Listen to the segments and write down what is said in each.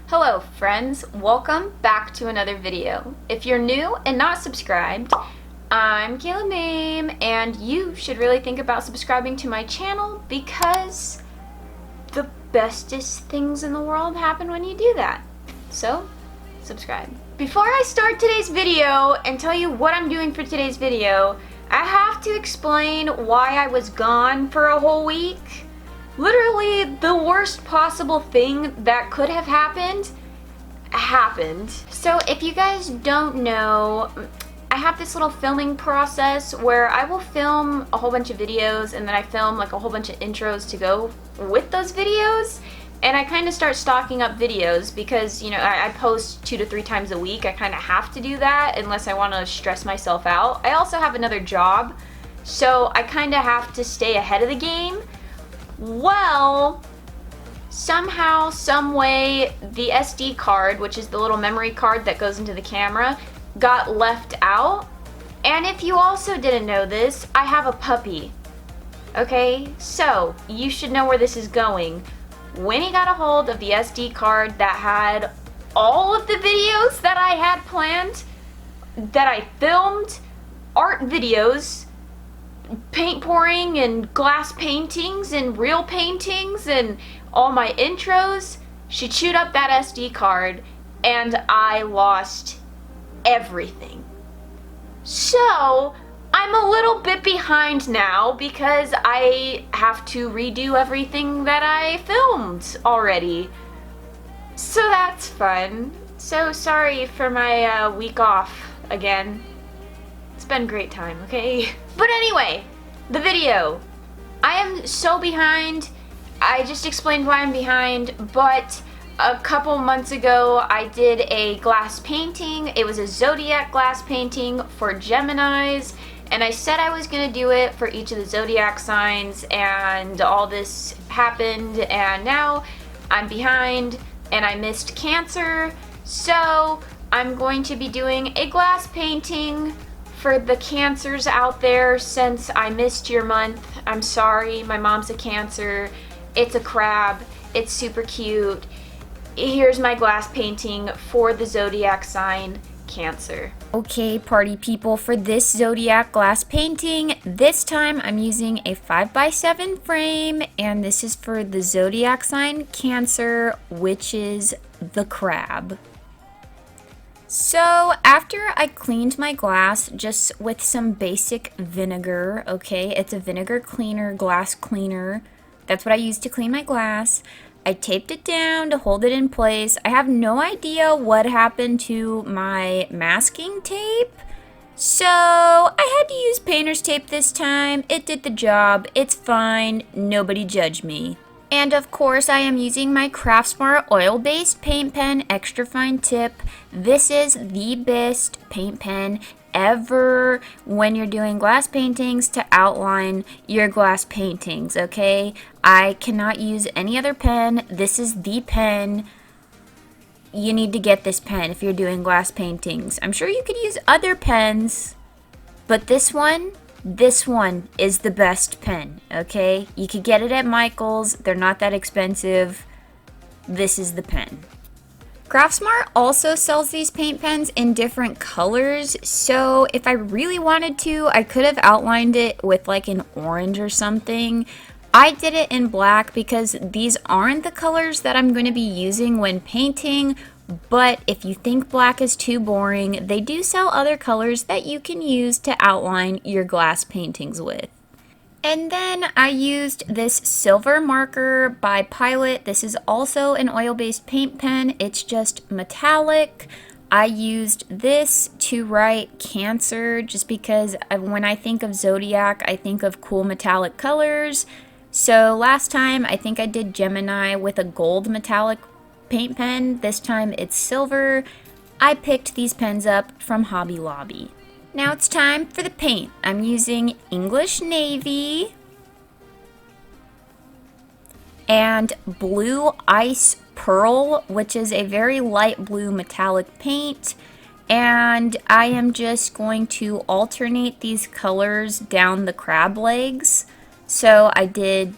Hello friends, welcome back to another video. If you're new and not subscribed, I'm Kayla Bame, and you should really think about subscribing to my channel because the bestest things in the world happen when you do that. So, subscribe. Before I start today's video and tell you what I'm doing for today's video, I have to explain why I was gone for a whole week. Literally, the worst possible thing that could have happened. So if you guys don't know, I have this little filming process where I will film a whole bunch of videos and then I film like a whole bunch of intros to go with those videos. And I kind of start stocking up videos because, you know, I post 2 to 3 times a week. I kind of have to do that unless I want to stress myself out. I also have another job, so I kind of have to stay ahead of the game. Well, somehow, some way, the SD card, which is the little memory card that goes into the camera, got left out. And if you also didn't know this, I have a puppy. Okay, so you should know where this is going. When he got a hold of the SD card that had all of the videos that I had planned, that I filmed, art videos, paint pouring and glass paintings and real paintings and all my intros, she chewed up that SD card and I lost everything. So I'm a little bit behind now because I have to redo everything that I filmed already. So that's fun. So sorry for my week off again. It's been a great time, okay? But anyway, the video. I am so behind. I just explained why I'm behind, but a couple months ago I did a glass painting. It was a Zodiac glass painting for Geminis, and I said I was gonna do it for each of the Zodiac signs, and all this happened, and now I'm behind, and I missed Cancer, so I'm going to be doing a glass painting for the Cancers out there. Since I missed your month, I'm sorry. My mom's a Cancer. It's a crab. It's super cute. Here's my glass painting for the Zodiac sign, Cancer. Okay, party people, for this Zodiac glass painting, this time I'm using a 5x7 frame, and this is for the Zodiac sign, Cancer, which is the crab. So after I cleaned my glass just with some basic vinegar, okay, it's a vinegar cleaner, glass cleaner, that's what I used to clean my glass. I taped it down to hold it in place. I have no idea what happened to my masking tape, so I had to use painter's tape this time. It did the job, it's fine, nobody judge me. And of course, I am using my Craftsmart oil-based paint pen, extra fine tip. This is the best paint pen ever when you're doing glass paintings to outline your glass paintings, okay? I cannot use any other pen. This is the pen. You need to get this pen if you're doing glass paintings. I'm sure you could use other pens, but this one is the best pen, okay? You could get it at Michael's. They're not that expensive. This is the pen. Craftsmart also sells these paint pens in different colors, so if I really wanted to, I could have outlined it with like an orange or something. I did it in black because these aren't the colors that I'm going to be using when painting, but if you think black is too boring, they do sell other colors that you can use to outline your glass paintings with. And then I used this silver marker by Pilot. This is also an oil-based paint pen. It's just metallic. I used this to write Cancer just because when I think of Zodiac, I think of cool metallic colors. So last time I think I did Gemini with a gold metallic paint pen. This time it's silver. I picked these pens up from Hobby Lobby. Now it's time for the paint. I'm using English Navy and Blue Ice Pearl, which is a very light blue metallic paint. And I am just going to alternate these colors down the crab legs. So I did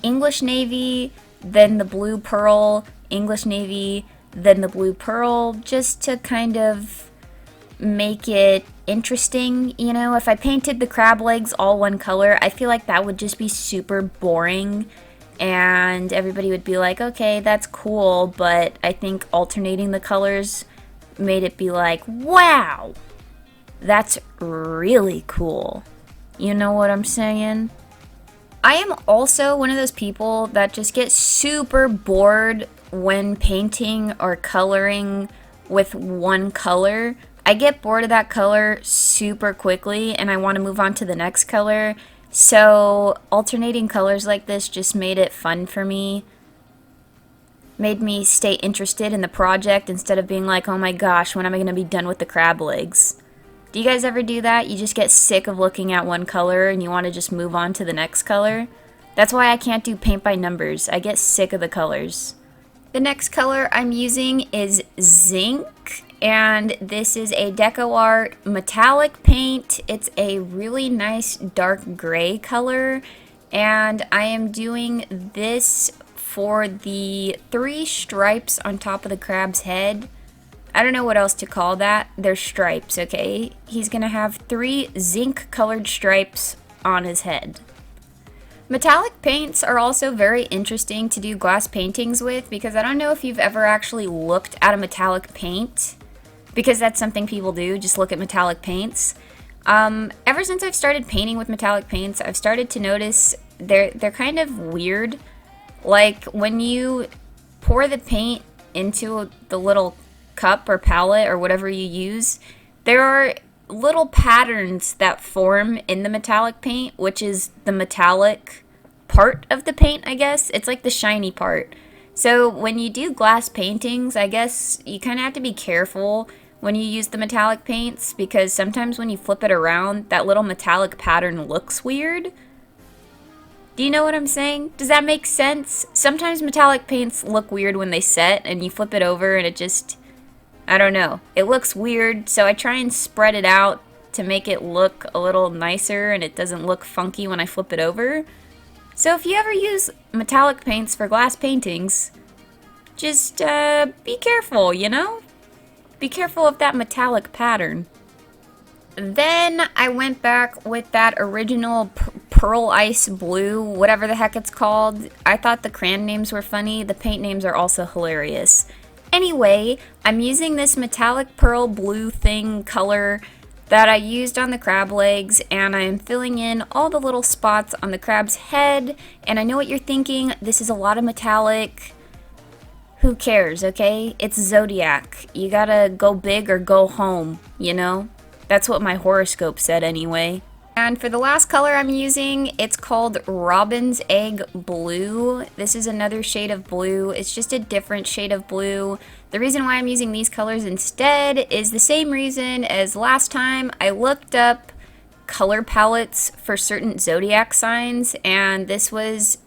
English Navy, then the Blue Pearl, English navy, then the blue pearl, just to kind of make it interesting. You know, if I painted the crab legs all one color, I feel like that would just be super boring and everybody would be like, okay, that's cool, but I think alternating the colors made it be like, wow, that's really cool. You know what I'm saying? I am also one of those people that just get super bored when painting or coloring with one color. I get bored of that color super quickly and I want to move on to the next color. So alternating colors like this just made it fun for me. Made me stay interested in the project instead of being like, oh my gosh, when am I going to be done with the crab legs? Do you guys ever do that? You just get sick of looking at one color and you want to just move on to the next color? That's why I can't do paint by numbers. I get sick of the colors. The next color I'm using is zinc, and this is a Deco Art metallic paint. It's a really nice dark gray color, and I am doing this for the 3 stripes on top of the crab's head. I don't know what else to call that. They're stripes, okay? He's gonna have 3 zinc colored stripes on his head. Metallic paints are also very interesting to do glass paintings with because I don't know if you've ever actually looked at a metallic paint, because that's something people do, just look at metallic paints. Ever since I've started painting with metallic paints, I've started to notice they're kind of weird. Like when you pour the paint into the little cup or palette or whatever you use, there are little patterns that form in the metallic paint, which is the metallic part of the paint, I guess. It's like the shiny part. So when you do glass paintings, I guess you kind of have to be careful when you use the metallic paints, because sometimes when you flip it around, that little metallic pattern looks weird. Do you know what I'm saying? Does that make sense? Sometimes metallic paints look weird when they set and you flip it over and it just, I don't know. It looks weird, so I try and spread it out to make it look a little nicer and it doesn't look funky when I flip it over. So if you ever use metallic paints for glass paintings, just be careful, you know? Be careful of that metallic pattern. Then I went back with that original Pearl Ice Blue, whatever the heck it's called. I thought the crayon names were funny. The paint names are also hilarious. Anyway, I'm using this metallic pearl blue thing color that I used on the crab legs, and I'm filling in all the little spots on the crab's head. And I know what you're thinking, this is a lot of metallic. Who cares, okay? It's Zodiac. You gotta go big or go home, you know? That's what my horoscope said anyway. And for the last color I'm using, it's called Robin's Egg Blue. This is another shade of blue. It's just a different shade of blue. The reason why I'm using these colors instead is the same reason as last time. I looked up color palettes for certain zodiac signs, and this was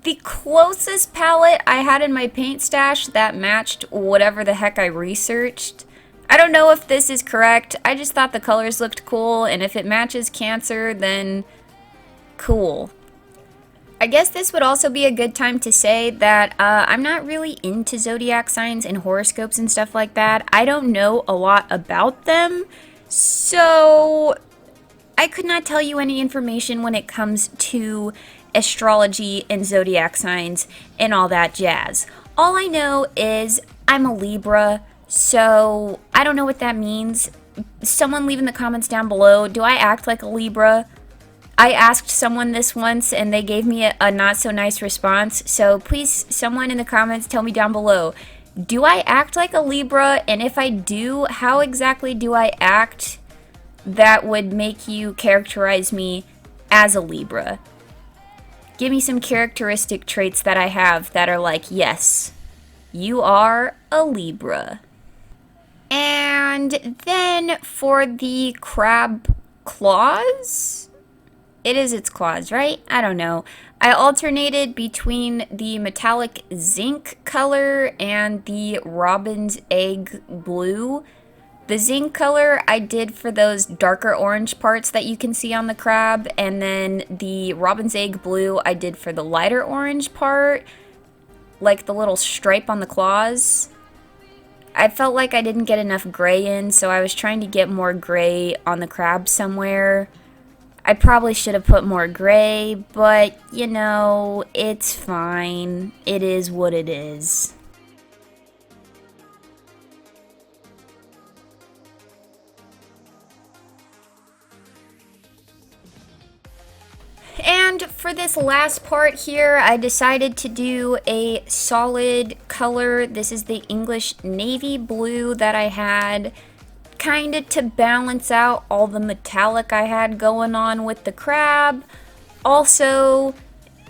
the closest palette I had in my paint stash that matched whatever the heck I researched. I don't know if this is correct. I just thought the colors looked cool, and if it matches Cancer, then cool. I guess this would also be a good time to say that I'm not really into zodiac signs and horoscopes and stuff like that. I don't know a lot about them, so I could not tell you any information when it comes to astrology and zodiac signs and all that jazz. All I know is I'm a Libra, so I don't know what that means. Someone leave in the comments down below, do I act like a Libra? I asked someone this once and they gave me a not so nice response, so please someone in the comments tell me down below, do I act like a Libra? And if I do, how exactly do I act that would make you characterize me as a Libra? Give me some characteristic traits that I have that are like, yes, you are a Libra. And then for the crab claws, it is its claws, right? I don't know. I alternated between the metallic zinc color and the robin's egg blue. The zinc color I did for those darker orange parts that you can see on the crab, and then the robin's egg blue I did for the lighter orange part. like the little stripe on the claws. I felt like I didn't get enough gray in, so I was trying to get more gray on the crab somewhere. I probably should have put more gray, but, you know, it's fine. It is what it is. And for this last part here, I decided to do a solid color. This is the English navy blue that I had, kind of to balance out all the metallic I had going on with the crab. Also,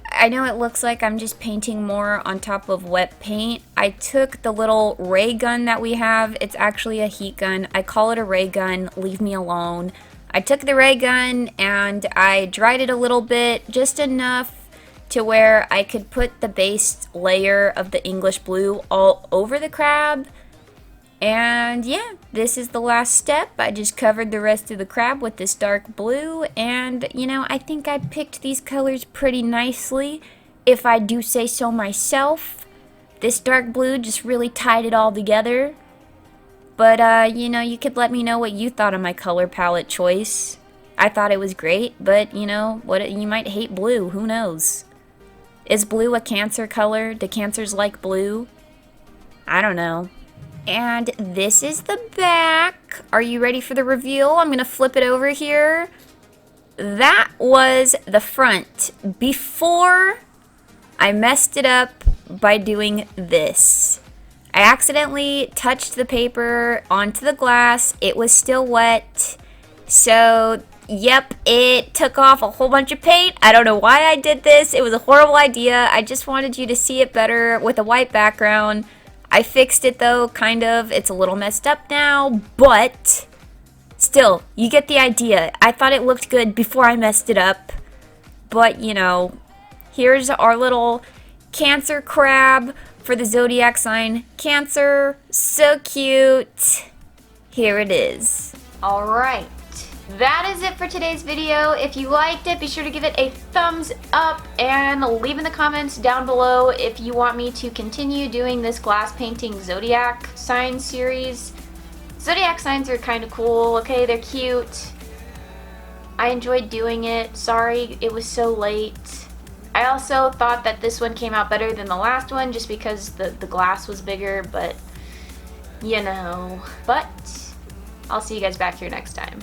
I know it looks like I'm just painting more on top of wet paint. I took the little ray gun that we have. It's actually a heat gun. I call it a ray gun. Leave me alone. I took the ray gun and I dried it a little bit, just enough to where I could put the base layer of the English blue all over the crab. And yeah, this is the last step. I just covered the rest of the crab with this dark blue, and you know, I think I picked these colors pretty nicely, if I do say so myself. This dark blue just really tied it all together. But, you know, you could let me know what you thought of my color palette choice. I thought it was great, but, you know, you might hate blue. Who knows? Is blue a Cancer color? Do Cancers like blue? I don't know. And this is the back. Are you ready for the reveal? I'm going to flip it over here. That was the front before I messed it up by doing this. I accidentally touched the paper onto the glass. It was still wet. So, yep, it took off a whole bunch of paint. I don't know why I did this. It was a horrible idea. I just wanted you to see it better with a white background. I fixed it though, kind of. It's a little messed up now, but still, you get the idea. I thought it looked good before I messed it up. But, you know, here's our little Cancer crab for the zodiac sign Cancer. So cute. Here it is. Alright, that is it for today's video. If you liked it, be sure to give it a thumbs up and leave in the comments down below if you want me to continue doing this glass painting zodiac sign series. Zodiac signs are kind of cool, okay? They're cute. I enjoyed doing it. Sorry it was so late. I also thought that this one came out better than the last one just because the glass was bigger, but you know. But I'll see you guys back here next time.